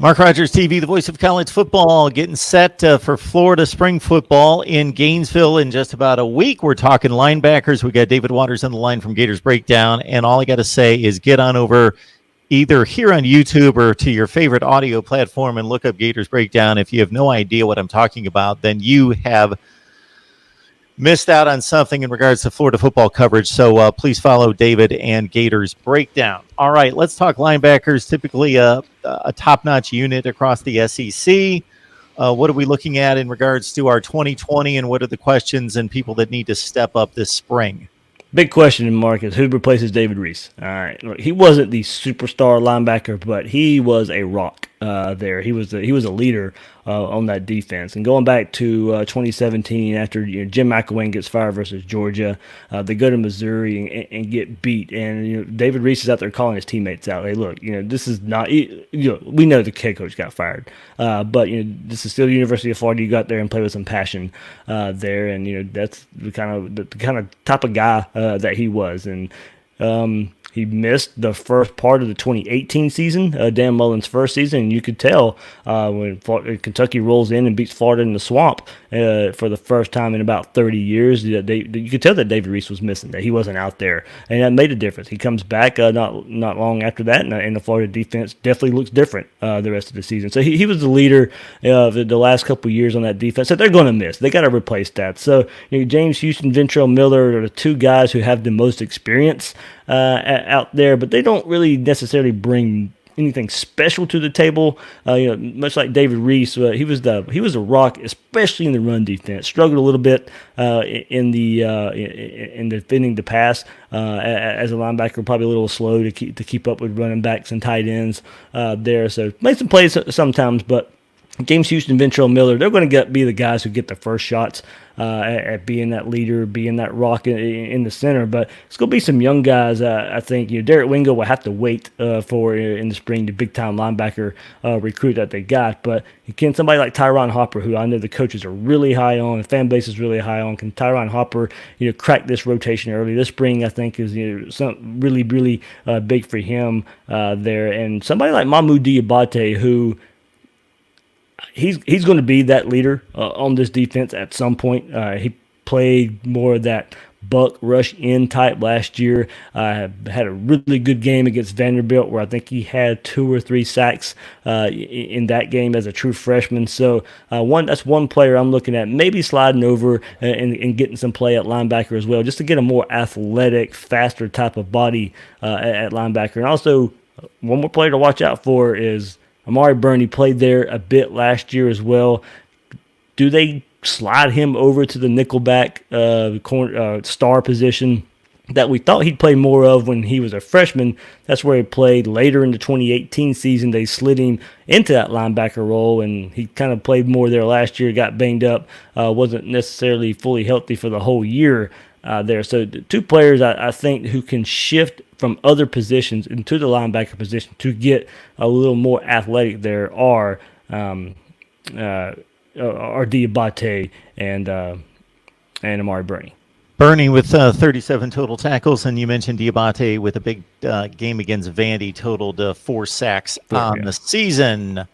Mark Rogers TV, the voice of college football, getting set for Florida spring football in Gainesville in just about a week. We're talking linebackers. We got David Waters on the line from Gators Breakdown, and all I got to say is get on over either here on YouTube or to your favorite audio platform and look up Gators Breakdown. If you have no idea what I'm talking about, then you have missed out on something in regards to Florida football coverage. So please follow David and Gators Breakdown. All right, let's talk linebackers. Typically a top-notch unit across the SEC. What are we looking at in regards to our 2020, and what are the questions and people that need to step up this spring? Big question, Mark, is who replaces David Reese? All right, look, he wasn't the superstar linebacker, but he was a rock there. He was a leader on that defense. And going back to 2017, after Jim McElwain gets fired versus Georgia, they go to Missouri and get beat. And David Reese is out there calling his teammates out. Hey, look, this is not. We know the head coach got fired, but this is still the University of Florida. You go out there and play with some passion there, and that's the kind of type of guy that he was. And he missed the first part of the 2018 season, Dan Mullen's first season, and you could tell when Kentucky rolls in and beats Florida in the swamp for the first time in about 30 years. You could tell that David Reese was missing, that he wasn't out there, and that made a difference. He comes back not long after that, and the Florida defense definitely looks different the rest of the season. So he was the leader of the last couple of years on that defense. So they're going to miss. They got to replace that. So James Houston, Ventrell Miller are the two guys who have the most experience out there, but they don't really necessarily bring anything special to the table. Much like David Reese, he was a rock, especially in the run defense. Struggled a little bit in defending the pass as a linebacker, probably a little slow to keep up with running backs and tight ends there. So made some plays sometimes, but James Houston, Ventrell Miller, they're going to be the guys who get the first shots at being that leader, being that rock in the center. But it's going to be some young guys. I think Derek Wingo will have to wait for in the spring the big-time linebacker recruit that they got. But can somebody like Tyron Hopper, who I know the coaches are really high on, the fan base is really high on, can Tyron Hopper crack this rotation early this spring? I think is something really, really big for him there. And somebody like Mahmoud Diabate, who he's going to be that leader on this defense at some point. He played more of that buck rush in type last year. Had a really good game against Vanderbilt where I think he had 2 or 3 sacks in that game as a true freshman. So that's one player I'm looking at maybe sliding over and getting some play at linebacker as well, just to get a more athletic, faster type of body at linebacker. And also one more player to watch out for is Amari Burney. Played there a bit last year as well. Do they slide him over to the nickelback star position that we thought he'd play more of when he was a freshman? That's where he played later in the 2018 season. They slid him into that linebacker role, and he kind of played more there last year, got banged up, wasn't necessarily fully healthy for the whole year there. So two players I think who can shift from other positions into the linebacker position to get a little more athletic there are Diabate and Amari Burney. Burney with 37 total tackles, and you mentioned Diabate with a big game against Vandy, totaled 4 sacks on the season.